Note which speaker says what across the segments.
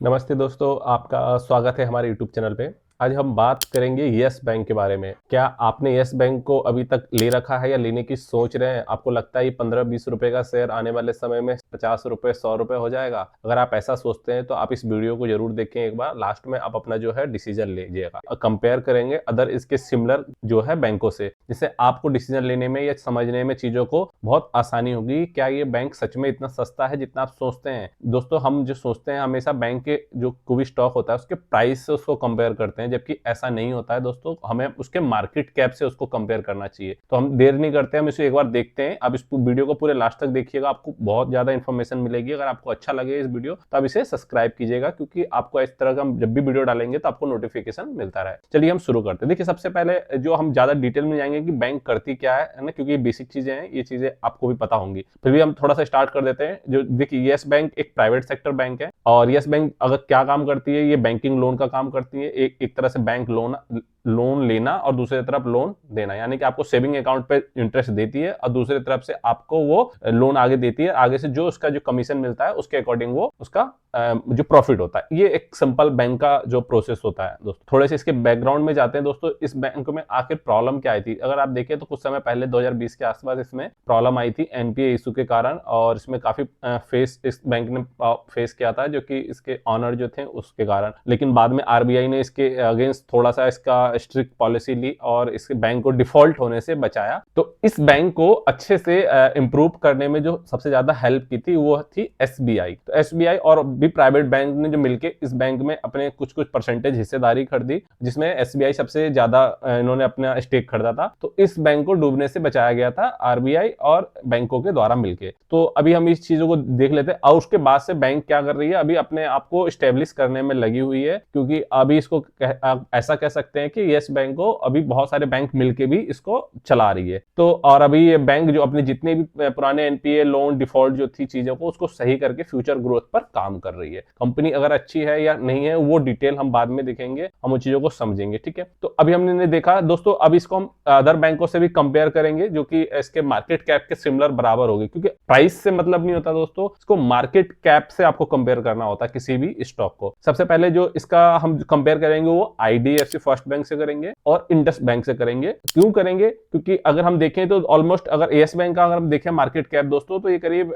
Speaker 1: नमस्ते दोस्तों, आपका स्वागत है हमारे यूट्यूब चैनल पे। आज हम बात करेंगे यस बैंक के बारे में। क्या आपने यस बैंक को अभी तक ले रखा है या लेने की सोच रहे हैं? आपको लगता है ये 15-20 रुपए का शेयर आने वाले समय में 50 रुपए 100 रुपए हो जाएगा? अगर आप ऐसा सोचते हैं तो आप इस वीडियो को जरूर देखें एक बार। लास्ट में आप अपना जो है डिसीजन लीजिएगा और कंपेयर करेंगे अदर इसके सिमिलर जो है बैंकों से, जिससे आपको डिसीजन लेने में या समझने में चीजों को बहुत आसानी होगी। क्या ये बैंक सच में इतना सस्ता है जितना आप सोचते हैं? दोस्तों, हम जो सोचते हैं हमेशा बैंक के जो कोई भी स्टॉक होता है उसके प्राइस से उसको कंपेयर करते हैं, जबकि ऐसा नहीं होता है दोस्तों। हमें उसके मार्केट कैप से उसको कंपेयर करना चाहिए। तो हम देर नहीं करते हैं, हम इसे एक बार देखते हैं। आप इस वीडियो को पूरे लास्ट तक देखिएगा, आपको बहुत ज्यादा इंफॉर्मेशन मिलेगी। अगर आपको अच्छा लगे इस वीडियो तो आप इसे सब्सक्राइब कीजिएगा, क्योंकि आपको इस तरह का हम जब भी वीडियो डालेंगे तो आपको नोटिफिकेशन मिलता रहे। चलिए हम शुरू करते हैं। देखिए, सबसे पहले जो हम ज्यादा डिटेल में जाएंगे कि बैंक करती क्या है ना, क्योंकि ये बेसिक चीजें हैं, ये चीजें आपको भी पता होंगी। फिर भी हम थोड़ा सा स्टार्ट कर देते हैं। जो देखिए, यस बैंक एक प्राइवेट सेक्टर बैंक है और यस बैंक अगर क्या काम करती है, ये बैंकिंग लोन का काम करती है। एक तरह से बैंक लोन लेना और दूसरी तरफ लोन देना, यानी कि आपको सेविंग अकाउंट पे इंटरेस्ट देती है और दूसरी तरफ से आपको वो लोन आगे देती है। आगे से जो उसका जो कमीशन मिलता है उसके अकॉर्डिंग वो उसका जो प्रॉफिट होता है। ये एक सिंपल बैंक का जो प्रोसेस होता है दोस्तों। थोड़े से इसके बैकग्राउंड में जाते हैं दोस्तों। इस बैंक में आखिर प्रॉब्लम क्या आई थी? अगर आप देखें तो कुछ समय पहले 2020 के आसपास इसमें प्रॉब्लम आई थी एनपीए इशू के कारण, और इसमें काफी फेस इस बैंक ने फेस किया था, जो कि इसके ऑनर जो थे उसके कारण। लेकिन बाद में आरबीआई ने इसके अगेंस्ट थोड़ा सा इसका स्ट्रिक्ट पॉलिसी ली और इस बैंक को डिफॉल्ट होने से बचाया। तो इस बैंक को अच्छे से इंप्रूव करने में जो सबसे ज्यादा हेल्प की थी वो थी एसबीआई। तो एसबीआई और भी प्राइवेट बैंक ने जो मिलके इस बैंक में अपने कुछ परसेंटेज हिस्सेदारी खरीदी, जिसमें एसबीआई सबसे ज्यादा इन्होंने अपना स्टेक खरीदा था। तो इस बैंक को डूबने से बचाया गया था आरबीआई और बैंकों के द्वारा मिलके। तो अभी हम इस चीजों को देख लेते हैं और उसके बाद से बैंक क्या कर रही है, अभी अपने आप को स्टेब्लिश करने में लगी हुई है। क्योंकि अभी इसको आप ऐसा कह सकते हैं कि यस बैंक को अभी बहुत सारे बैंक मिलके भी इसको चला रही है। तो और अभी ये बैंक जो अपने जितने भी पुराने एनपीए लोन डिफॉल्ट जो थी चीजों को उसको सही करके फ्यूचर ग्रोथ पर काम कर रही है। कंपनी अगर अच्छी है या नहीं है वो डिटेल हम बाद में देखेंगे, हम उन चीजों को समझेंगे, ठीक है। तो अभी हमने देखा दोस्तों, अब इसको हम अदर बैंकों से भी कंपेयर करेंगे जो कि इसके मार्केट कैप के सिमिलर बराबर होगी। क्योंकि प्राइस से मतलब नहीं होता दोस्तों, इसको मार्केट कैप से आपको कंपेयर करना होता है किसी भी स्टॉक को। सबसे पहले जो इसका हम कंपेयर करेंगे वो आईडीएफसी फर्स्ट बैंक से करेंगे और इंडस बैंक से करेंगे। क्यों करेंगे? क्योंकि अगर हम देखें तो ऑलमोस्ट, अगर यस बैंक का अगर हम देखें मार्केट कैप दोस्तों, तो ये करीब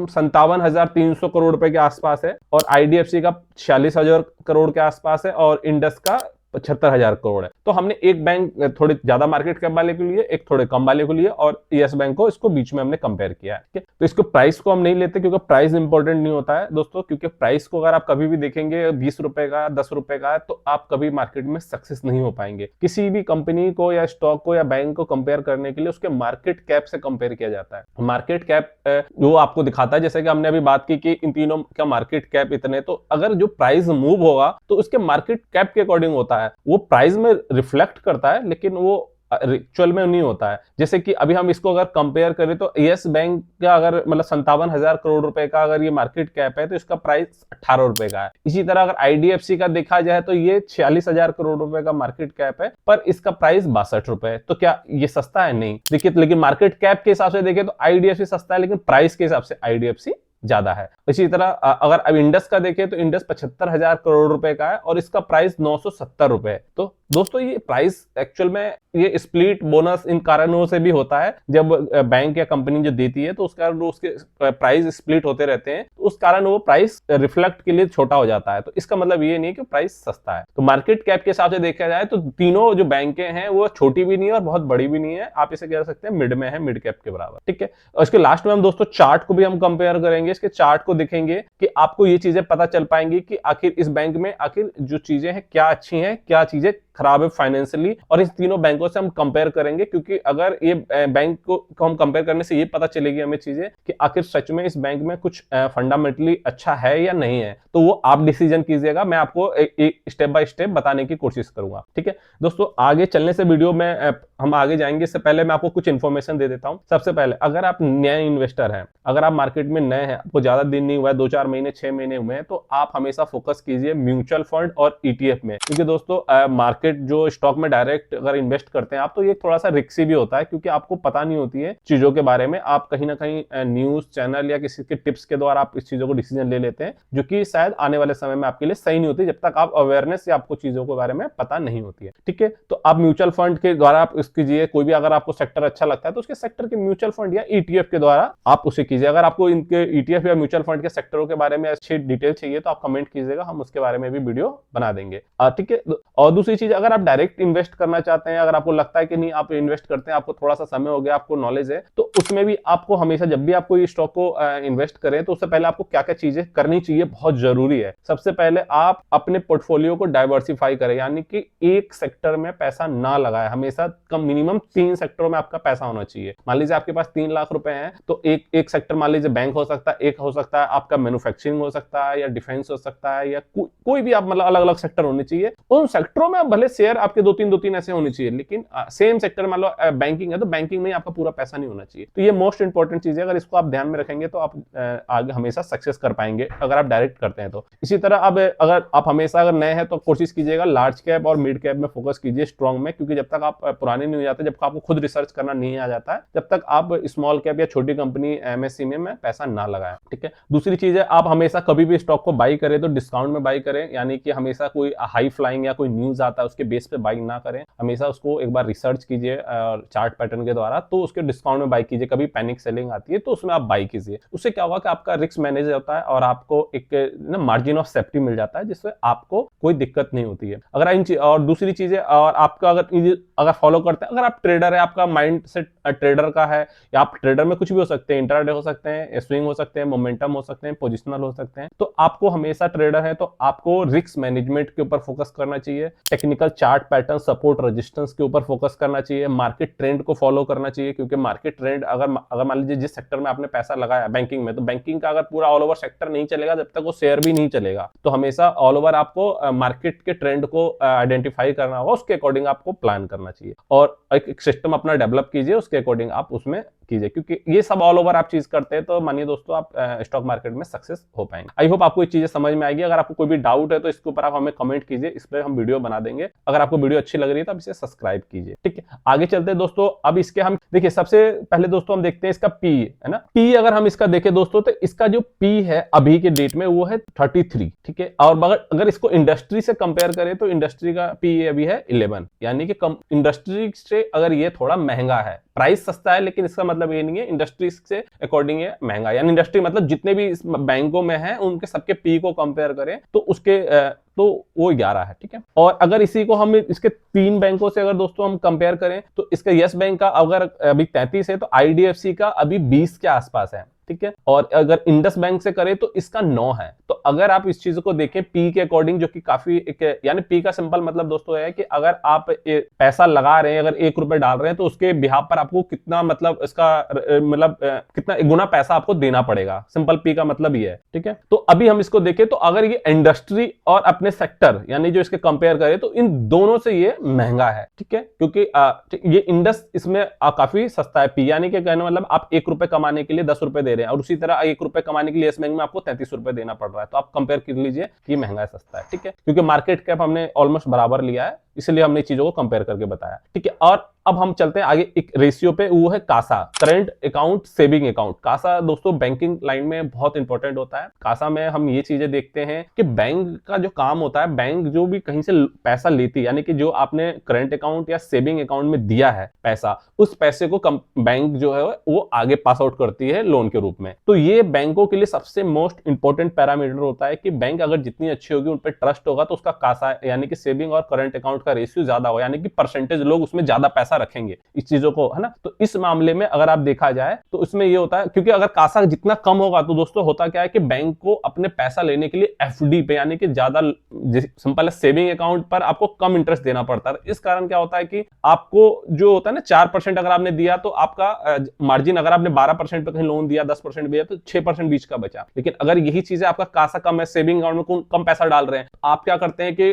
Speaker 1: 57,300 करोड़ रुपए के आसपास है, और आईडीएफसी का 46,000 करोड़ के आसपास है, और इंडस का 75,000 करोड़ है। तो हमने एक बैंक थोड़े ज्यादा मार्केट कैप वाले के लिए, एक थोड़े कम वाले को लिए, और यस बैंक को इसको बीच में हमने कंपेयर किया है, ठीक है। तो इसको प्राइस को हम नहीं लेते क्योंकि प्राइस इंपॉर्टेंट नहीं होता है दोस्तों। क्योंकि प्राइस को अगर आप कभी भी देखेंगे 20 रुपए का 10 रुपए का, तो आप कभी मार्केट में सक्सेस नहीं हो पाएंगे। किसी भी कंपनी को या स्टॉक को या बैंक को कंपेयर करने के लिए उसके मार्केट कैप से कंपेयर किया जाता है। मार्केट कैप वो आपको दिखाता है, जैसे कि हमने अभी बात की कि इन तीनों का मार्केट कैप इतने, तो अगर जो प्राइस मूव होगा तो उसके मार्केट कैप के अकॉर्डिंग होता है। वो प्राइस में रिफ्लेक्ट करता है लेकिन वो एक्चुअल में नहीं होता है। जैसे कि अभी हम इसको अगर कंपेयर करें तो यस बैंक का अगर मतलब 57,000 करोड़ रुपए का अगर ये मार्केट कैप है तो इसका प्राइस 18 रुपए का है। इसी तरह अगर आईडीएफसी का देखा जाए तो ये 46,000 करोड़ रुपए का मार्केट कैप है, पर इसका प्राइस 62 रुपए है। तो क्या ये सस्ता है? नहीं। देखिए, लेकिन मार्केट कैप के हिसाब से देखें तो आईडीएफसी सस्ता है, लेकिन प्राइस के हिसाब से आईडीएफसी ज्यादा है। इसी तरह अगर अब इंडस का देखें तो इंडस 75,000 करोड़ रुपए का है और इसका प्राइस 970 रुपए है। तो दोस्तों, ये प्राइस एक्चुअल में ये स्प्लिट बोनस इन कारणों से भी होता है। जब बैंक या कंपनी जो देती है तो उस कारण उसके प्राइस स्प्लिट होते रहते हैं, तो उस कारण वो प्राइस रिफ्लेक्ट के लिए छोटा हो जाता है। तो इसका मतलब ये नहीं है कि प्राइस सस्ता है। तो मार्केट कैप के हिसाब से देखा जाए तो तीनों जो बैंकें हैं वो छोटी भी नहीं है और बहुत बड़ी भी नहीं है। आप इसे कह सकते हैं मिड में है, मिड कैप के बराबर, ठीक है। और इसके लास्ट में हम दोस्तों चार्ट को भी हम कंपेयर करेंगे। इसके चार्ट को देखेंगे कि आपको ये चीजें पता चल पाएंगी कि आखिर इस बैंक में आखिर जो चीजें हैं क्या अच्छी हैं, क्या चीजें खराब है फाइनेंशियली, और इस तीनों बैंकों से हम कंपेयर करेंगे। क्योंकि अगर ये बैंक को हम कंपेयर करने से ये पता चलेगी हमें चीजें कि आखिर सच में इस बैंक में कुछ फंडामेंटली अच्छा है या नहीं है। तो वो आप डिसीजन कीजिएगा, मैं आपको एक स्टेप बाय स्टेप बताने की कोशिश करूंगा, ठीक है दोस्तों। आगे चलने से वीडियो में हम आगे जाएंगे, इससे पहले मैं आपको कुछ इन्फॉर्मेशन दे देता हूं। सबसे पहले, अगर आप नए इन्वेस्टर हैं, अगर आप मार्केट में नए हैं, आपको ज्यादा दिन नहीं हुआ है, 2-4 महीने 6 महीने हुए हैं, तो आप हमेशा फोकस कीजिए म्यूचुअल फंड और ईटीएफ में। क्योंकि दोस्तों मार्केट मार्केट जो स्टॉक में डायरेक्ट अगर इन्वेस्ट करते हैं आप, तो ये थोड़ा सा रिस्की भी होता है, क्योंकि आपको पता नहीं होती है चीजों के बारे में। आप कहीं ना कहीं न्यूज चैनल या किसी के टिप्स के द्वारा आप इस चीजों को डिसीजन ले लेते हैं, जो कि शायद आने वाले समय में आपके लिए सही नहीं होती, जब तक आप अवेयरनेस या आपको चीजों के बारे में पता नहीं होती है। ठीक है, तो आप म्यूचुअल फंड के द्वारा आप इस कीजिए, कोई भी अगर आपको सेक्टर अच्छा लगता है तो उसके सेक्टर के म्यूचुअल फंड या ईटीएफ के द्वारा आप उसे कीजिए। अगर आपको इनके ईटीएफ या म्यूचुअल फंड के सेक्टरों के बारे में अच्छी डिटेल चाहिए तो आप कमेंट कीजिएगा, हम उसके बारे में भी वीडियो बना देंगे। ठीक है, और दूसरी चीज, अगर आप डायरेक्ट इन्वेस्ट करना चाहते हैं, अगर आपको लगता है कि नहीं आप इन्वेस्ट करते हैं, आपको थोड़ा सा समय हो गया, आपको नॉलेज है, तो उसमें भी आपको हमेशा जब भी आप कोई स्टॉक को इन्वेस्ट करें तो उससे पहले आपको क्या क्या चीजें करनी चाहिए, बहुत जरूरी है। सबसे पहले आप अपने पोर्टफोलियो को डाइवर्सिफाई करें, यानी कि एक सेक्टर में पैसा ना लगाए, हमेशा कम मिनिमम 3 सेक्टरों में आपका पैसा होना चाहिए। मान लीजिए आपके पास 3 लाख रुपए हैं, तो एक सेक्टर मान लीजिए बैंक हो सकता है, एक हो सकता है आपका मैन्युफैक्चरिंग हो सकता है, या डिफेंस हो सकता है, या कोई भी आप मतलब अलग अलग सेक्टर होने चाहिए। उन सेक्टरों में भले शेयर आपके 2-3 ऐसे होने चाहिए, लेकिन सेम सेक्टर मान लो बैंकिंग है तो बैंकिंग में आपका पूरा पैसा नहीं होना चाहिए। तो ये मोस्ट इंपॉर्टेंट चीज है, अगर इसको आप ध्यान में रखेंगे तो आप आगे हमेशा सक्सेस कर पाएंगे, अगर आप डायरेक्ट करते हैं तो। इसी तरह अब अगर आप हमेशा अगर नए हैं तो कोशिश कीजिएगा लार्ज कैप और मिड कैप में फोकस कीजिए, स्ट्रॉन्ग में, क्योंकि जब तक आप पुराने नहीं हो जाते, जब तक आपको खुद रिसर्च करना नहीं आ जाता है, जब तक आप स्मॉल कैप या छोटी कंपनी एमएसएमई में पैसा ना लगाएं। ठीक है, दूसरी चीज है, आप हमेशा कभी भी स्टॉक को बाई करें तो डिस्काउंट में बाई करें, यानी कि हमेशा कोई हाई फ्लाइंग या कोई न्यूज आता है उसके बेस पे बाई ना करें, हमेशा उसको एक बार रिसर्च कीजिए चार्ट पैटर्न के द्वारा, तो उसके डिस्काउंट में बाई कीजिए। कभी पैनिक सेलिंग आती है तो उसमें आप बाई कीजिए, उससे क्या होगा कि आपका रिस्क मैनेज होता है और आपको एक ना मार्जिन ऑफ सेफ्टी मिल जाता है, जिससे आपको कोई दिक्कत नहीं होती है। अगर इन और दूसरी चीजें, और आपका अगर फॉलो करते हैं, अगर आप ट्रेडर है, आपका माइंड सेट ट्रेडर का है, या आप ट्रेडर में कुछ भी हो सकते हैं, इंट्राडे हो सकते हैं, स्विंग हो सकते हैं, मोमेंटम हो सकते हैं, पोजिशनल हो सकते हैं, तो आपको हमेशा ट्रेडर है तो आपको रिस्क मैनेजमेंट के ऊपर फोकस करना चाहिए, technical chart pattern, support resistance के ऊपर फोकस करना चाहिए, मार्केट ट्रेंड को फॉलो करना चाहिए, क्योंकि मार्केट ट्रेंड अगर मान लीजिए जिस सेक्टर में आपने पैसा लगाया बैंकिंग में, तो बैंकिंग का अगर पूरा ऑल ओवर सेक्टर नहीं चलेगा जब तक वो शेयर भी नहीं चलेगा। तो हमेशा ऑल ओवर आपको मार्केट के ट्रेंड को आइडेंटिफाई करना होगा, उसके अकॉर्डिंग आपको प्लान करना चाहिए, और एक सिस्टम अपना डेवलप कीजिए, उसके अकॉर्डिंग आप उसमें कीजिए, क्योंकि ये सब ऑल ओवर आप चीज करते हैं तो मानिए दोस्तों आप स्टॉक मार्केट में सक्सेस हो पाएंगे। आई होप आपको ये चीजें समझ में आएगी। अगर आपको कोई भी डाउट है तो इसके ऊपर आप हमें कमेंट कीजिए, इस पर हम वीडियो बना देंगे। अगर आपको वीडियो अच्छी लग रही है तो आप इसे सब्सक्राइब कीजिए। ठीक है, आगे चलते हैं दोस्तों। अब इसके हम देखिए, सबसे पहले दोस्तों हम देखते हैं इसका पी, है ना। पी अगर हम इसका देखें दोस्तों, तो इसका जो पी है अभी के डेट में वो है 33। ठीक है, और अगर इसको इंडस्ट्री से कंपेयर करें तो इंडस्ट्री का पी अभी है 11, यानी कि इंडस्ट्री से अगर ये थोड़ा महंगा है, प्राइस सस्ता है, लेकिन इसका मतलब ये नहीं है इंडस्ट्री से अकॉर्डिंग ये महंगा। यानी इंडस्ट्री मतलब जितने भी इस बैंकों में हैं उनके सबके पी को कंपेयर करें तो उसके तो वो 11 है। ठीक है, और अगर इसी को हम इसके 3 बैंकों से अगर दोस्तों हम कंपेयर करें तो इसका यस बैंक का अगर अभी 33 है तो आईडीएफसी का अभी 20 के आसपास है। ठीक है, और अगर इंडस बैंक से करें तो इसका 9 है। तो अगर आप इस चीज को देखें पी के अकॉर्डिंग, जो कि काफी एक, यानी पी का सिंपल मतलब दोस्तों है कि अगर आप पैसा लगा रहे हैं, अगर 1 रुपए डाल रहे हैं, तो उसके बिहाफ पर आपको कितना मतलब इसका मतलब कितना गुना पैसा आपको देना पड़ेगा। सिंपल पी का मतलब ये है। ठीक है, तो अभी हम इसको देखें तो अगर ये इंडस्ट्री और अपने सेक्टर यानी जो इसके कंपेयर करें तो इन दोनों से ये महंगा है। ठीक है, क्योंकि ये इंडस इसमें काफी सस्ता है पी, यानी कि कहने मतलब आप 1 रुपए कमाने के लिए 10 रुपए दे रहे हैं, और उसी तरह 1 रुपए कमाने के लिए यस बैंक में आपको 33 रुपए देना पड़ रहा है। तो आप कंपेयर कर लीजिए कि महंगा है सस्ता है। ठीक है, क्योंकि मार्केट कैप हमने ऑलमोस्ट बराबर लिया है, इसलिए हमने चीजों को कंपेयर करके बताया। ठीक है, और अब हम चलते हैं आगे एक रेशियो पे, वो है CASA, current account saving account. CASA दोस्तों बैंकिंग लाइन में बहुत इंपॉर्टेंट होता है। कासा में हम ये चीजें देखते हैं कि बैंक का जो काम होता है, बैंक जो भी कहीं से पैसा लेती है, यानी कि जो आपने करंट अकाउंट या सेविंग अकाउंट में दिया है पैसा, उस पैसे को बैंक जो है वो आगे पास आउट करती है लोन के रूप में। तो ये बैंकों के लिए सबसे मोस्ट इंपॉर्टेंट पैरामीटर होता है कि बैंक अगर जितनी अच्छी होगी, उन पर ट्रस्ट होगा, तो उसका कासा यानी कि सेविंग और करंट अकाउंट का रेशियो ज्यादा हो, यानी कि परसेंटेज लोग उसमें ज्यादा पैसा रखेंगे इस चीजों को, है ना। तो इस मामले में अगर आप देखा जाए तो इसमें ये होता है, क्योंकि अगर कासा जितना कम होगा तो दोस्तों होता क्या है कि बैंक को अपने पैसा लेने के लिए एफडी पे यानी कि ज्यादा सिंपल सेविंग अकाउंट पर आपको कम इंटरेस्ट देना पड़ता है। इस कारण क्या होता है कि आपको जो होता है ना 4% अगर आपने दिया तो आपका मार्जिन, अगर आपने 12% पे कहीं लोन दिया, 10% दिया तो 6% बीच का बचा। लेकिन अगर यही चीजें आपका कासा कम है, सेविंग अकाउंट में कम पैसा डाल रहे हैं, आप क्या करते हैं कि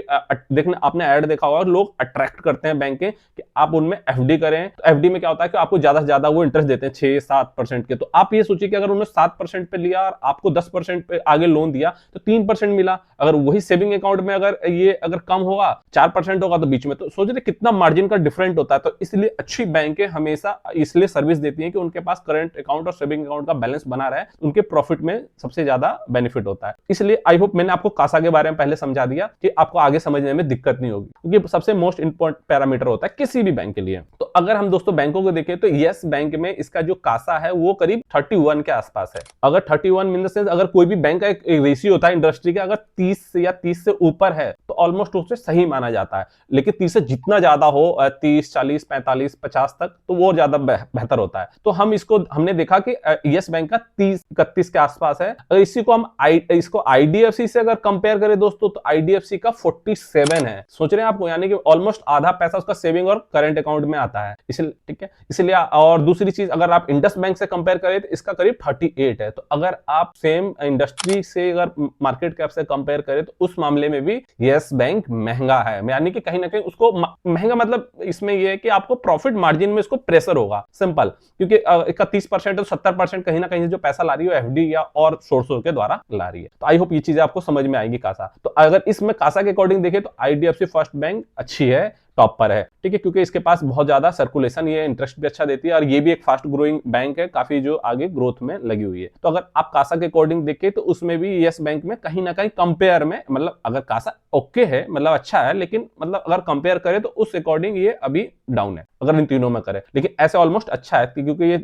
Speaker 1: देखना आपने ऐड देखा होगा और लोग अट्रैक्ट करते हैं बैंक के कि आप उनमें एफडी करें। तो एफडी में क्या होता है कि आपको ज्यादा से ज्यादा वो इंटरेस्ट देते हैं 6-7% के। तो आप ये सोचिए कि अगर उन्होंने 7% पे लिया और आपको 10% पे आगे लोन दिया तो 3% मिला। अगर वही सेविंग अकाउंट में अगर कम होगा 4% होगा तो बीच में, तो सोच रहे कितना मार्जिन का डिफरेंट होता है। तो इसलिए अच्छी बैंकें हमेशा इसलिए सर्विस देती हैं कि उनके पास करंट अकाउंट और सेविंग अकाउंट का बैलेंस बना रहे, उनके प्रॉफिट में सबसे ज्यादा बेनिफिट होता है। इसलिए आई होप मैंने आपको कासा के बारे में पहले समझा दिया कि आपको आगे समझने में दिक्कत नहीं होगी, क्योंकि सबसे मोस्ट इंपॉर्टेंट पैरामीटर होता है किसी भी बैंक के लिए। तो अगर हम दोस्तों बैंकों को देखें तो यस बैंक में इसका जो कासा है वो करीब 31 के आसपास है। अगर 31 मीन द सेंस अगर कोई भी बैंक का एक रेशियो होता है इंडस्ट्री का, अगर 30 या 30 से ऊपर है तो ऑलमोस्ट उससे सही माना जाता है। लेकिन 30 से जितना ज्यादा हो 30, 40, 45, 50 तक, तो वो ज्यादा बेहतर होता है। तो हमने देखा कि यस बैंक का 30-31 के आसपास है। अगर इसी को हम इसको आईडीएफसी से अगर कंपेयर करें दोस्तों तो आईडीएफसी का 47 है। सोच रहे हैं आपको, यानी कि ऑलमोस्ट आधा पैसा उसका सेविंग और करंट अकाउंट में आता है। इसलिए ठीक है, इसलिए और दूसरी चीज अगर आप इंडस बैंक से कंपेयर करें तो इसका करीब 38 है। तो अगर आप सेम इंडस्ट्री से अगर मार्केट कैप से कंपेयर करें तो उस मामले में भी यस बैंक महंगा है। यानी कि कहीं ना कहीं उसको महंगा मतलब इसमें यह है कि आपको प्रॉफिट मार्जिन में इसको प्रेशर होगा, सिंपल। क्योंकि 31% तो 70% कहीं ना कहीं जो पैसा ला रही है एफडी या और सोर्सों के द्वारा ला रही है। तो आई होप ये चीजें आपको समझ में आएगी कासा। तो अगर इसमें कासा के अकॉर्डिंग देखें तो आईडीएफसी फर्स्ट बैंक अच्छी है, टॉप पर है, ठीक है, क्योंकि इसके पास बहुत ज्यादा सर्कुलेशन, ये इंटरेस्ट भी अच्छा देती है और ये भी एक फास्ट ग्रोइंग बैंक है, काफी जो आगे ग्रोथ में लगी हुई है। तो अगर आप कासा के अकॉर्डिंग देखें तो उसमें भी यस बैंक में कहीं ना कहीं कंपेयर में, मतलब अगर कासा ओके है, मतलब अच्छा है, लेकिन मतलब अगर कंपेयर करें तो उस अकॉर्डिंग ये अभी डाउन है अगर इन तीनों में करें। लेकिन ऐसे ऑलमोस्ट अच्छा है क्योंकि ये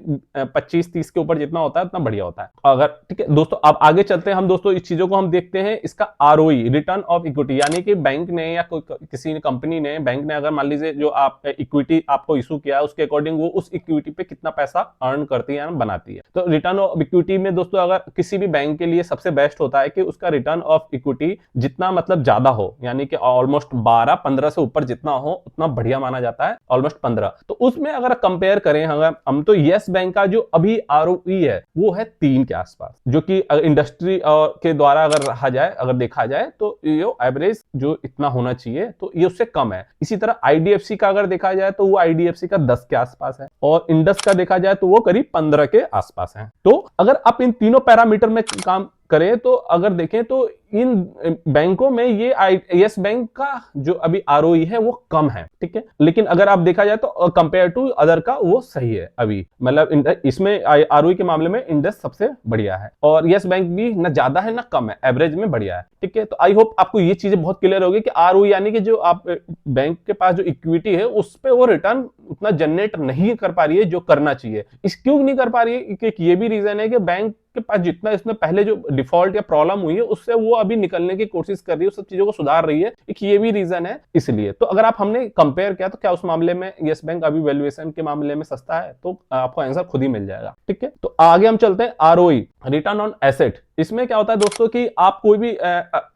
Speaker 1: 25-30 के ऊपर जितना होता है उतना बढ़िया होता है। अगर ठीक है दोस्तों, अब आगे चलते हैं हम दोस्तों, इस चीजों को हम देखते हैं, इसका आरओई, रिटर्न ऑफ इक्विटी, यानी कि बैंक ने या किसी कंपनी ने, बैंक ने अगर मान लीजिए जो आप इक्विटी आपको इशू किया है उसके अकॉर्डिंग वो उस इक्विटी पे कितना पैसा अर्न करती है, बनाती है। तो रिटर्न ऑफ इक्विटी में दोस्तों अगर किसी भी बैंक के लिए सबसे बेस्ट होता है कि उसका रिटर्न ऑफ इक्विटी जितना मतलब ज्यादा हो, यानी कि ऑलमोस्ट 12-15 से ऊपर जितना हो उतना बढ़िया माना जाता है, ऑलमोस्ट 15। तो उसमें अगर कंपेयर करें हम तो यस बैंक का जो अभी आरओई है वो है 3 के आसपास, जो कि इंडस्ट्री के द्वारा अगर रहा जाए, अगर देखा जाए तो ये एवरेज जो इतना होना चाहिए तो ये उससे कम है। इसी तरह आईडीएफसी का अगर देखा जाए तो वो आईडीएफसी का 10 के आसपास है और इंडस का देखा जाए तो वो करीब 15 के आसपास है। तो अगर आप इन तीनों पैरामीटर में काम करें तो अगर देखें तो इन बैंकों में ये यस बैंक का जो अभी आरओई है वो कम है, ठीक है। लेकिन अगर आप देखा जाए तो कंपेयर टू अदर का वो सही है अभी, मतलब इसमें आरओई के मामले में इंडस सबसे बढ़िया है और यस बैंक भी ना ज्यादा है ना कम है, एवरेज में बढ़िया है, ठीक है। तो आई होप आपको ये चीजें बहुत क्लियर होगी कि आरओई यानी कि जो आप बैंक के पास जो इक्विटी है उस पर वो रिटर्न उतना जनरेट नहीं कर पा रही है जो करना चाहिए। इस क्यों नहीं कर पा रही है, क्योंकि ये भी रीजन है कि बैंक के पास जितना इसमें पहले जो डिफॉल्ट या प्रॉब्लम हुई है उससे वो अभी निकलने की कोशिश कर रही है, उस सब चीजों को सुधार रही है, एक ये भी रीजन है इसलिए। तो अगर आप हमने कंपेयर किया तो क्या उस मामले में यस बैंक अभी वैल्यूएशन के मामले में सस्ता है, तो आपको आंसर खुद ही मिल जाएगा, ठीक है। तो आगे हम चलते हैं आरओई, रिटर्न ऑन एसेट। इसमें क्या होता है दोस्तों कि आप कोई भी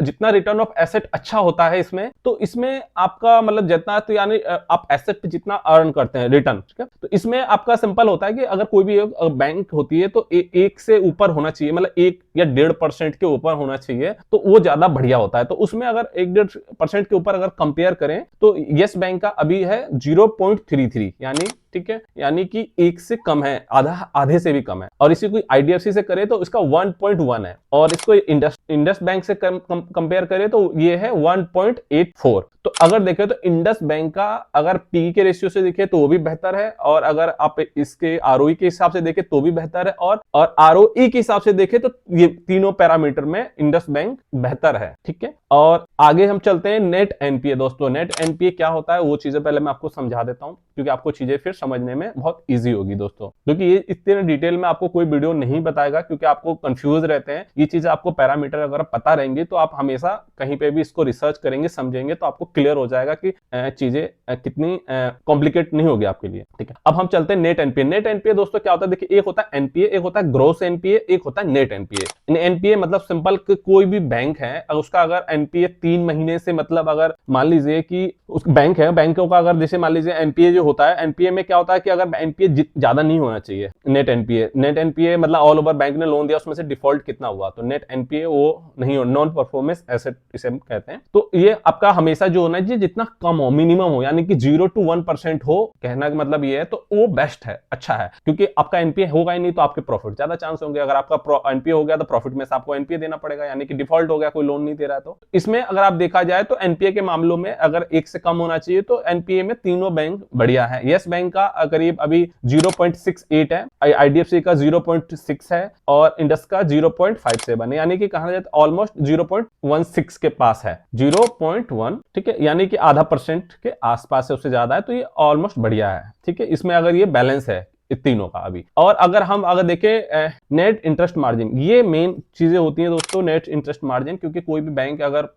Speaker 1: जितना रिटर्न ऑफ एसेट अच्छा होता है इसमें, तो इसमें आपका मतलब जितना, तो यानी आप एसेट पे जितना अर्न करते हैं रिटर्न, ठीक है। तो इसमें आपका सिंपल होता है कि अगर कोई भी बैंक होती है तो एक से ऊपर होना चाहिए, मतलब 1 या 1.5% के ऊपर होना चाहिए, तो वो ज्यादा बढ़िया होता है। तो उसमें अगर 1-1.5% के ऊपर अगर कंपेयर करें तो यस बैंक का अभी है 0.33, यानी ठीक है, यानी कि 1 से कम है, आधे से भी कम है। और इसी को आईडीएफसी से करे तो इसका 1.1 है और इसको इंडस बैंक से कंपेयर करें तो ये है 1.84। तो अगर देखें तो इंडस बैंक का अगर पी के रेशियो से देखें तो वो भी बेहतर है, और अगर आप इसके आरओई के हिसाब से देखें तो भी बेहतर है, और आरओई के हिसाब से देखें तो ये तीनों पैरामीटर में इंडस बैंक बेहतर है, ठीक है। और आगे हम चलते हैं नेट एनपीए। दोस्तों नेट एनपीए क्या होता है वो चीजें पहले मैं आपको समझा देता हूं, क्योंकि आपको चीजें फिर समझने में बहुत इजी होगी दोस्तों, क्योंकि ये इतने डिटेल में आपको कोई वीडियो नहीं बताएगा, क्योंकि आपको कंफ्यूज रहते हैं। ये चीजें आपको पैरामीटर अगर पता रहेंगे तो आप हमेशा कहीं पे भी इसको रिसर्च करेंगे, समझेंगे, तो आपको क्लियर हो जाएगा कि चीजें कितनी कॉम्प्लिकेट नहीं होगी आपके लिए, ठीक है। अब हम चलते हैं नेट एनपीए। नेट एनपीए दोस्तों क्या होता है, देखिए एक होता है एनपीए, एक होता है ग्रोस एनपीए, एक होता है नेट एनपीए। एनपीए मतलब सिंपल, कोई भी बैंक है उसका अगर एनपीए 3 महीने से, मतलब अगर मान लीजिए कि उस बैंक है, बैंकों का अगर जैसे मान लीजिए एनपीए जो होता है, एनपीए में क्या होता है कि अगर एनपीए ज्यादा नहीं होना चाहिए, नेट एनपीए मतलब ऑल ओवर बैंक ने लोन दिया उसमें से डिफॉल्ट कितना हुआ, तो नेट एनपीए वो नहीं हो, नॉन परफॉर्मेंस एसेट इसे हम कहते हैं। तो ये आपका हमेशा जो होना चाहिए जितना कम हो, मिनिमम हो, यानी कि 0 to 1% हो, कहना का मतलब ये है, तो वो बेस्ट है, अच्छा है, क्योंकि आपका एनपीए होगा ही नहीं तो आपके प्रॉफिट ज्यादा चांस होंगे। अगर आपका एनपीए हो गया तो प्रॉफिट में से आपको एनपीए देना पड़ेगा, यानी कि डिफॉल्ट हो गया, कोई लोन नहीं दे रहा है। तो इसमें अगर आप देखा जाए तो एनपीए के मामलों में अगर 1 से कम होना चाहिए, तो एनपीए में तीनों बैंक बढ़िया है। यस बैंक का करीब अभी 0.68 है, आईडीएफसी का 0.6 है और इंडस का 0.57 है, यानी कि कहा जाए तो ऑलमोस्ट 0.16 के पास है, 0.1, ठीक है, यानी कि आधा % के आसपास है, उससे ज्यादा है, तो ये ऑलमोस्ट बढ़िया है, ठीक है। इसमें अगर ये बैलेंस है तीनों का अभी। और अगर देखें नेट इंटरेस्ट मार्जिन, ये मेन चीजें होती हैं दोस्तों, नेट इंटरेस्ट मार्जिन, क्योंकि कोई भी बैंक अगर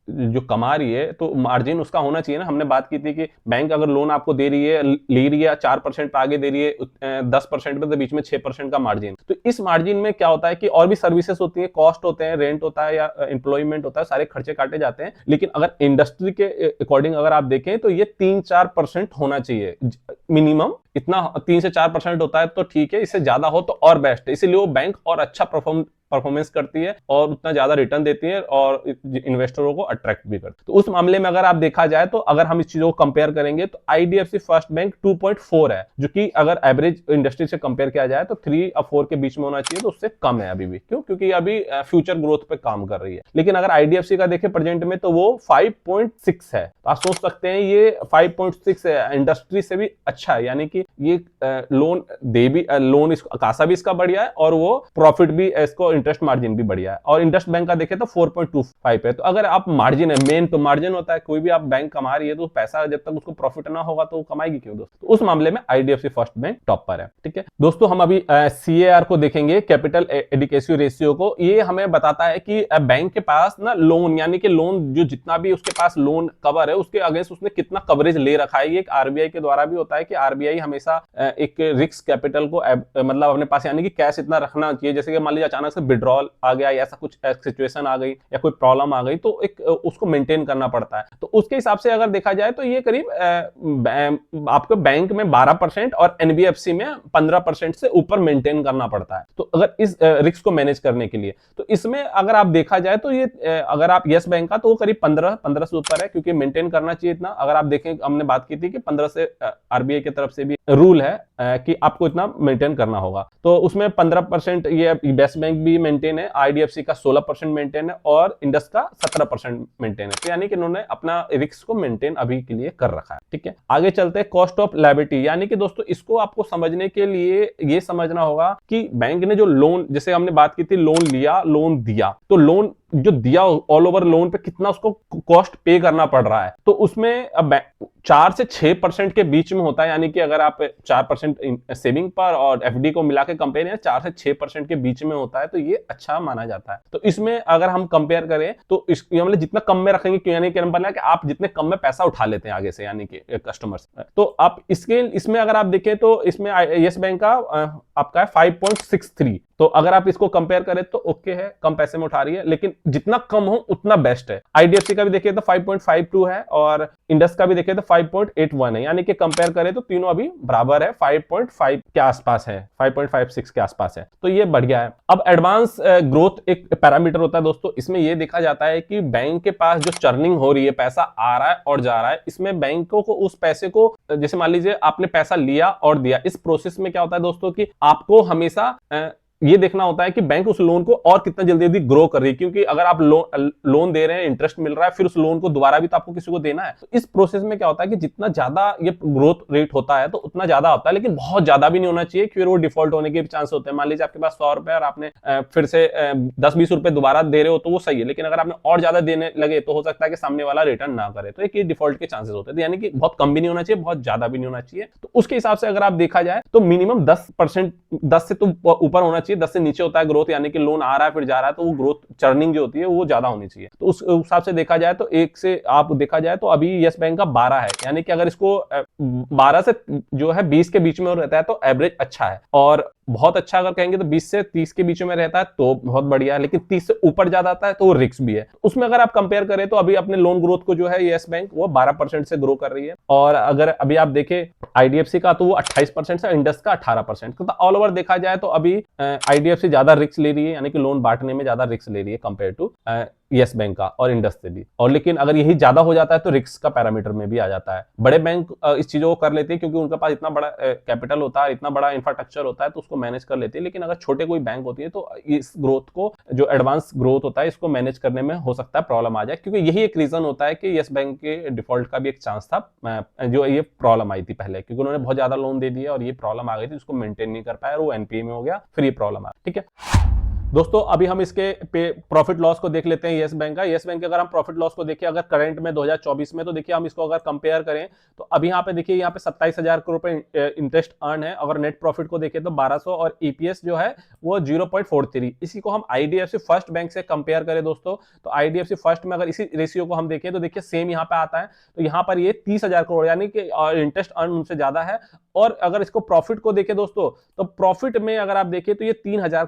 Speaker 1: जो कमा रही है तो मार्जिन उसका होना चाहिए ना। हमने बात की थी कि बैंक अगर लोन आपको दे रही है, ले रही है 4% पे आगे दे रही है 10% पे, तो बीच में 6% का मार्जिन। तो इस मार्जिन में क्या होता है कि और भी सर्विसेज होती है, कॉस्ट होते हैं, रेंट होता है या एम्प्लॉयमेंट होता है, सारे खर्चे काटे जाते हैं। लेकिन अगर इंडस्ट्री के अकॉर्डिंग अगर आप देखें तो ये 3-4% होना चाहिए मिनिमम, इतना 3 से 4% होता है तो ठीक है, इससे ज्यादा हो तो और बेस्ट है। इसीलिए वो बैंक और अच्छा परफॉर्मेंस करती है और उतना ज्यादा रिटर्न देती है और इन्वेस्टरों को अट्रैक्ट भी करती है। तो उस मामले में अगर आप देखा जाए तो अगर हम इस चीजों को कंपेयर करेंगे तो आईडीएफसी फर्स्ट बैंक 2.4 है, जो कि अगर एवरेज इंडस्ट्री से कंपेयर किया जाए तो 3 और 4 के बीच में होना चाहिए, तो उससे कम है अभी भी। क्यों? क्योंकि अभी फ्यूचर ग्रोथ पे काम कर रही है। लेकिन अगर आईडीएफसी का देखें प्रेजेंट में तो वो 5.6 है। तो आप सोच सकते हैं ये 5.6 है, इंडस्ट्री से भी अच्छा है, यानी कि ये लोन लोन कासा भी इसका बढ़िया है और वो प्रॉफिट भी इसको इंटरेस्ट मार्जिन भी बढ़िया है। और इंडस्ट बैंक का देखें तो 4.25 है। तो अगर आप मार्जिन है, मेन तो मार्जिन होता है, कोई भी आप बैंक कमा रही है तो पैसा जब तक उसको प्रॉफिट ना होगा तो कमाएगी क्यों दोस्तों। तो उस मामले में आईडीएफसी फर्स्ट बैंक टॉप पर है, ठीक है दोस्तों। हम अभी सीएआर को देखेंगे, कैपिटल एडिक्वेसी रेशियो को। ये हमें बताता है कि बैंक के पास ना लोन, यानी कि लोन जो जितना भी उसके पास लोन कवर है उसके अगेंस्ट उसने कितना कवरेज ले रखा है। ये एक आरबीआई के द्वारा भी होता है कि आरबीआई हमेशा एक रिस्क कैपिटल को मतलब अपने पास, यानी कि कैश इतना रखना चाहिए, जैसे कि मान लीजिए अचानक से विड्रॉल आ गया या ऐसा कुछ सिचुएशन आ गई या कोई प्रॉब्लम आ गई तो एक उसको मेंटेन करना पड़ता है। तो उसके हिसाब से अगर देखा जाए तो ये करीब आपको बैंक में 12% और एनबीएफसी में 15% से ऊपर मेंटेन करना पड़ता है। तो अगर इस रिस्क को मैनेज करने के लिए, तो इसमें अगर आप देखा जाए तो ये अगर आप यस बैंक का तो वो करीब 15 से ऊपर है, क्योंकि मेंटेन करना चाहिए इतना। अगर आप देखें, हमने बात की थी कि 15 से आरबीआई की तरफ से भी रूल है कि आपको इतना मेंटेन करना होगा। तो उसमें 15% ये बेस्ट बैंक भी मेंटेन है, आईडीएफसी का 16% मेंटेन है और इंडस का 17% मेंटेन है। तो यानी कि इन्होंने अपना रिस्क को मेंटेन अभी के लिए कर रखा है, ठीक है। आगे चलते हैं कॉस्ट ऑफ लायबिलिटी, यानी कि दोस्तों इसको आपको समझने के लिए ये समझना होगा कि बैंक ने जो लोन, जैसे हमने बात की थी लोन लिया, लोन दिया, तो लोन जो दिया ऑल ओवर लोन पे कितना उसको कॉस्ट पे करना पड़ रहा है। तो उसमें 4 से 6% के बीच में होता है, यानी कि अगर आप 4% सेविंग पर और एफडी को मिला के कंपेयर करें 4 से 6% के बीच में होता है, तो ये अच्छा माना जाता है। तो इसमें अगर हम कंपेयर करें तो मतलब जितना कम में रखेंगे, यानी कि कि आप जितने कम में पैसा उठा लेते हैं आगे से, यानी कि कस्टमर्स, तो आप इसमें अगर आप देखें तो इसमें यस बैंक का आपका है 5.63। तो अगर आप इसको कंपेयर करें तो ओके है, कम पैसे में उठा रही है, लेकिन जितना कम हो उतना बेस्ट है। आईडीएफसी का भी देखिए तो 5.52 है और इंडस का भी देखिए तो 5.81 है, यानी कि कंपेयर करें तो तीनों अभी बराबर है, 5.5 के आसपास है, 5.56 के आसपास है। तो ये बढ़िया है। अब एडवांस ग्रोथ एक पैरामीटर होता है दोस्तों, इसमें यह देखा जाता है कि बैंक के पास जो चर्निंग हो रही है, पैसा आ रहा है और जा रहा है, इसमें बैंकों को उस पैसे को, जैसे मान लीजिए आपने पैसा लिया और दिया, इस प्रोसेस में क्या होता है दोस्तों कि आपको हमेशा ये देखना होता है कि बैंक उस लोन को और कितना जल्दी जल्दी ग्रो कर रही है, क्योंकि अगर आप लोन दे रहे हैं, इंटरेस्ट मिल रहा है, फिर उस लोन को दोबारा भी तो आपको किसी को देना है। तो इस प्रोसेस में क्या होता है कि जितना ज्यादा ये ग्रोथ रेट होता है तो उतना ज्यादा होता है, लेकिन बहुत ज्यादा भी नहीं होना चाहिए, फिर वो डिफॉल्ट होने के भी चांस होते हैं। मान लीजिए आपके पास 100 रुपए और आपने फिर से 10-20 रुपए दोबारा दे रहे हो तो वो सही है, लेकिन अगर आपने और ज्यादा देने लगे तो हो सकता है कि सामने वाला रिटर्न ना करे, तो एक डिफॉल्ट के चांसेस होते हैं। यानी कि बहुत कम भी नहीं होना चाहिए, बहुत ज्यादा भी नहीं होना चाहिए। तो उसके हिसाब से अगर आप देखा जाए तो मिनिमम 10%, 10 से तो ऊपर होना चाहिए, 10 से नीचे होता है ग्रोथ, यानी कि लोन आ रहा है फिर जा रहा है, तो वो ग्रोथ चर्निंग जो होती है वो ज्यादा होनी चाहिए। तो उस हिसाब से देखा जाए तो एक से आप देखा जाए तो अभी यस बैंक का 12 है, यानी कि अगर इसको 12 से जो है 20 के बीच में रहता है तो एवरेज अच्छा है। और बहुत अच्छा अगर कहेंगे तो 20 से 30 के बीच में रहता है तो बहुत बढ़िया है, लेकिन 30 से ऊपर जा जाता है तो वो रिस्क भी है। उसमें अगर आप कंपेयर करें तो अभी अपने लोन ग्रोथ को जो है यस बैंक वो 12% से ग्रो कर रही है, और अगर अभी आप देखें आईडीएफसी का तो वो 28% से, इंडस का 18%। तो ऑल ओवर देखा जाए तो अभी आईडीएफसी ज्यादा रिस्क ले रही है, यानी कि लोन बांटने में ज्यादा रिस्क ले रही है कंपेयर टू यस बैंक का और इंडस से भी। और लेकिन अगर यही ज्यादा हो जाता है तो रिस्क का पैरामीटर में भी आ जाता है। बड़े बैंक इस चीजों को कर लेते हैं क्योंकि उनके पास इतना बड़ा कैपिटल होता है, इतना बड़ा इंफ्रास्ट्रक्चर होता है, तो उसको मैनेज कर लेते हैं। लेकिन अगर छोटे कोई बैंक होती है तो इस ग्रोथ को, जो एडवांस ग्रोथ होता है, इसको मैनेज करने में हो सकता है प्रॉब्लम आ जाए, क्योंकि यही एक रीजन होता है कि यस बैंक के डिफॉल्ट का भी एक चांस था, जो ये प्रॉब्लम आई थी पहले, क्योंकि उन्होंने बहुत ज्यादा लोन दे दिया और ये प्रॉब्लम आ गई थी, उसको मेंटेन नहीं कर पाया और वो एनपीए में हो गया, फिर ये प्रॉब्लम आ, ठीक है दोस्तों। अभी हम इसके प्रॉफिट लॉस को देख लेते हैं यस बैंक का। यस बैंक के अगर हम प्रॉफिट लॉस को देखें अगर करंट में 2024 में, तो देखिए हम इसको अगर कंपेयर करें तो अभी यहाँ पे देखिए, यहाँ पे 27,000 करोड़ रुपए इंटरेस्ट अर्न है। अगर नेट प्रॉफिट को देखें तो 1200, और ईपीएस जो है वो 0.43। इसी को हम आईडीएफसी फर्स्ट बैंक से कंपेयर करें दोस्तों, तो आईडीएफसी फर्स्ट में अगर इसी रेशियो को हम देखें तो देखिए सेम यहाँ पे आता है। तो यहाँ पर ये 30,000 करोड़ यानी कि इंटरेस्ट अर्न उनसे ज्यादा है। और अगर इसको प्रॉफिट को देखें दोस्तों, तो प्रॉफिट में अगर आप देखें तो ये 3,000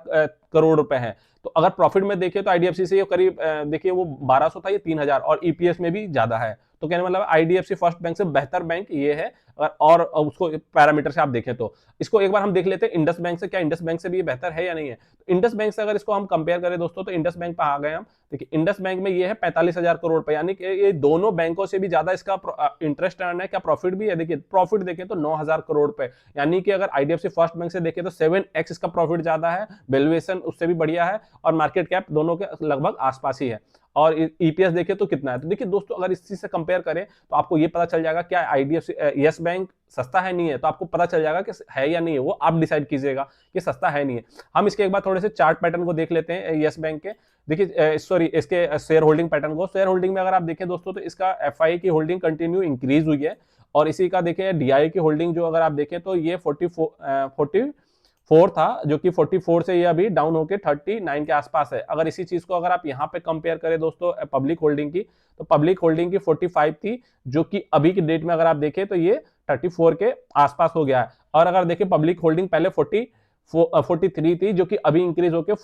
Speaker 1: करोड़ रुपए है। तो अगर प्रॉफिट में देखें तो आईडीएफसी से ये करीब देखिए वो 1200 था, ये 3000, और ईपीएस में भी ज्यादा है। तो कहने मतलब आईडीएफसी फर्स्ट बैंक से बेहतर बैंक ये है। और उसको पैरामीटर से आप देखें तो इसको एक बार हम देख लेते हैं इंडस बैंक से, क्या इंडस बैंक से भी ये बेहतर है या नहीं है। तो इंडस बैंक से अगर इसको हम कंपेयर करें दोस्तों, तो इंडस बैंक पे आ गए हम। देखिए इंडस बैंक में ये है 45,000 करोड़ रुपए, यानी कि ये दोनों बैंकों से भी ज्यादा इसका इंटरेस्ट अर्न है। क्या प्रॉफिट भी है, देखिए प्रॉफिट देखें तो 9,000 करोड़ रुपए, यानी कि अगर आईडीएफसी फर्स्ट बैंक से देखें तो 7x इसका प्रॉफिट ज्यादा है, वैल्यूएशन उससे भी बढ़िया है, और मार्केट कैप दोनों के लगभग आसपास ही है। और ईपीएस देखें तो कितना है। तो देखिए दोस्तों, अगर इस चीज से कंपेयर करें तो आपको ये पता चल जाएगा क्या आईडीएफसी यस बैंक सस्ता है नहीं है। तो आपको पता चल जाएगा कि है या नहीं है, वो आप डिसाइड कीजिएगा कि सस्ता है नहीं है। हम इसके एक बार थोड़े से चार्ट पैटर्न को देख लेते हैं यस बैंक के। देखिए सॉरी, इसके शेयर होल्डिंग पैटर्न को। शेयर होल्डिंग में अगर आप देखें दोस्तों, तो इसका एफआई की होल्डिंग कंटिन्यू इंक्रीज हुई है, और इसी का देखें डीआई की होल्डिंग जो अगर आप देखें तो ये 44 था, जो कि 44 से ये अभी डाउन होकर 39 के आसपास है। अगर इसी चीज को अगर आप यहाँ पे कंपेयर करें दोस्तों पब्लिक होल्डिंग की, तो पब्लिक होल्डिंग की 45 थी, जो कि अभी की डेट में अगर आप देखें तो ये 34 के आसपास हो गया है। और अगर देखें पब्लिक होल्डिंग पहले 43 थी, जो कि अभी इंक्रीज होकर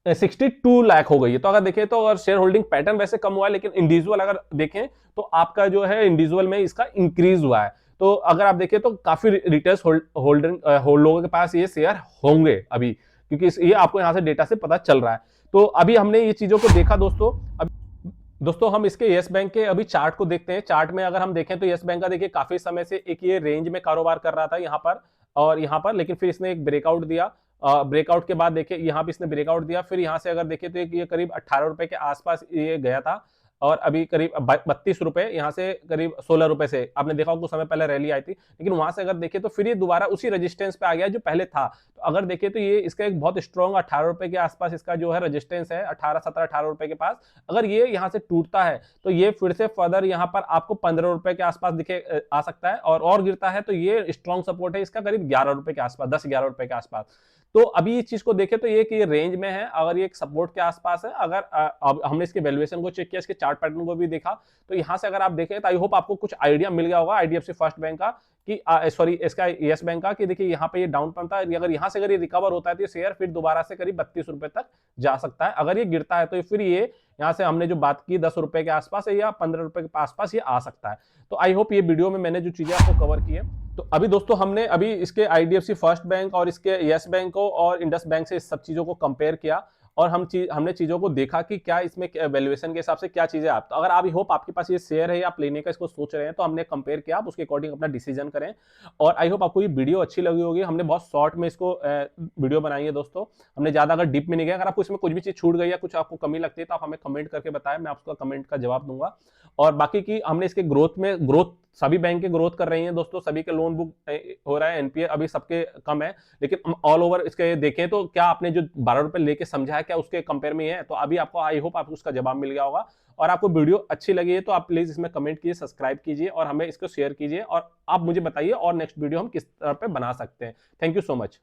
Speaker 1: 62 लाख हो गई है। तो अगर देखें तो अगर शेयर होल्डिंग पैटर्न वैसे कम हुआ है, लेकिन इंडिविजुअल अगर देखें तो आपका जो है इंडिविजुअल में इसका इंक्रीज हुआ है। तो अगर आप देखें तो काफी रिटेल लोगों के पास ये शेयर होंगे अभी, क्योंकि ये आपको यहां से डेटा से पता चल रहा है। तो अभी हमने ये चीजों को देखा दोस्तों। अब दोस्तों हम इसके यस बैंक के अभी चार्ट को देखते हैं। चार्ट में अगर हम देखें तो यस बैंक का देखिए काफी समय से एक ये रेंज में कारोबार कर रहा था यहाँ पर और यहाँ पर, लेकिन फिर इसने एक ब्रेकआउट दिया। ब्रेकआउट के बाद देखिए यहाँ पे इसने ब्रेकआउट दिया, फिर यहाँ से अगर देखें तो ये करीब 18 रुपए के आसपास ये गया था, और अभी करीब 32 रुपए, यहाँ से करीब 16 रुपए से आपने देखा कुछ समय पहले रैली आई थी, लेकिन वहां से अगर देखें तो फिर ये दोबारा उसी रेजिस्टेंस पे आ गया जो पहले था। तो अगर देखें तो ये इसका एक बहुत स्ट्रॉन्ग 18 रुपए के आसपास इसका जो है रेजिस्टेंस है, 18 रुपए के पास। अगर ये यहाँ से टूटता है तो ये फिर से फर्दर यहाँ पर आपको 15 रुपए के आसपास दिखे आ सकता है, और गिरता है तो ये स्ट्रॉन्ग सपोर्ट है इसका करीब 11 रुपए के आसपास, 10-11 रुपए के आसपास। तो अभी इस चीज को देखें तो ये कि ये रेंज में है, अगर ये एक सपोर्ट के आसपास है। अगर अब हमने इसके वैल्यूएशन को चेक किया, इसके चार्ट पैटर्न को भी देखा, तो यहां से अगर आप देखें तो आई होप आपको कुछ आइडिया मिल गया होगा आईडीएफसी फर्स्ट बैंक का कि सॉरी इसका यस बैंक का, कि देखिए यहाँ पे ये डाउन पड़ता है, अगर यहाँ से अगर ये रिकवर होता है तो ये शेयर फिर दोबारा से करीब 32 रुपए तक जा सकता है। अगर ये गिरता है तो फिर ये यहाँ से हमने जो बात की 10 रुपए के आसपास या 15 रुपए के आसपास ये आ सकता है। तो आई होप ये वीडियो में मैंने जो चीजें आपको कवर की है। तो अभी दोस्तों हमने अभी इसके आईडीएफसी फर्स्ट बैंक और इसके यस बैंक को और इंडस बैंक से इस सब चीजों को कंपेयर किया, और हमने चीजों को देखा कि क्या इसमें वैल्यूएशन के हिसाब से क्या चीजें आप, तो अगर आप होप आपके पास ये शेयर है, आप लेने का इसको सोच रहे हैं, तो हमने कंपेयर किया, आप उसके अकॉर्डिंग अपना डिसीजन करें। और आई होप आपको ये वीडियो अच्छी लगी होगी। हमने बहुत शॉर्ट में इसको वीडियो बनाई है दोस्तों, हमने ज्यादा अगर डीप में नहीं गया। अगर आपको इसमें कुछ भी चीज छूट गई या कुछ आपको कमी लगती है तो आप हमें कमेंट करके बताएं, मैं आपका कमेंट का जवाब दूंगा। और बाकी की हमने इसके ग्रोथ सभी बैंक के ग्रोथ कर रही हैं दोस्तों, सभी के लोन बुक हो रहा है, एनपीए अभी सबके कम है, लेकिन हम ऑल ओवर इसके देखें तो क्या आपने जो 12 रुपए लेके समझा है क्या उसके कंपेयर में है, तो अभी आपको आई होप आपको उसका जवाब मिल गया होगा। और आपको वीडियो अच्छी लगी है तो आप प्लीज इसमें कमेंट कीजिए, सब्सक्राइब कीजिए और हमें इसको शेयर कीजिए, और आप मुझे बताइए और नेक्स्ट वीडियो हम किस तरह पे बना सकते हैं। Thank you so much.